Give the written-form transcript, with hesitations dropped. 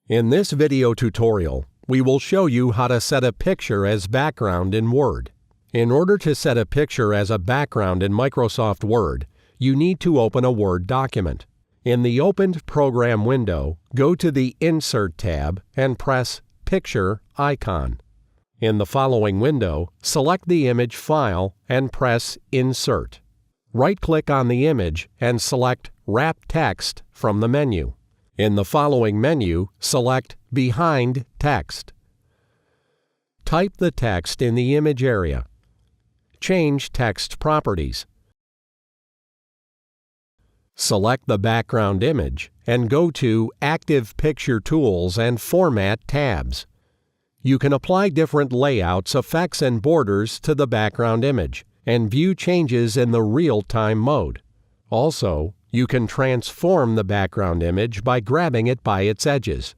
In this video tutorial, we will show you how to set a picture as background in Word. In order to set a picture as a background in Microsoft Word, you need to open a Word document. In the opened program window, go to the Insert tab and press Picture icon. In the following window, select the image file and press Insert. Right-click on the image and select Wrap Text from the menu. In the following menu, select Behind Text. Type the text in the image area. Change text properties. Select the background image and go to Active Picture Tools and Format tabs. You can apply different layouts, effects, and borders to the background image and view changes in the real-time mode. Also, you can transform the background image by grabbing it by its edges.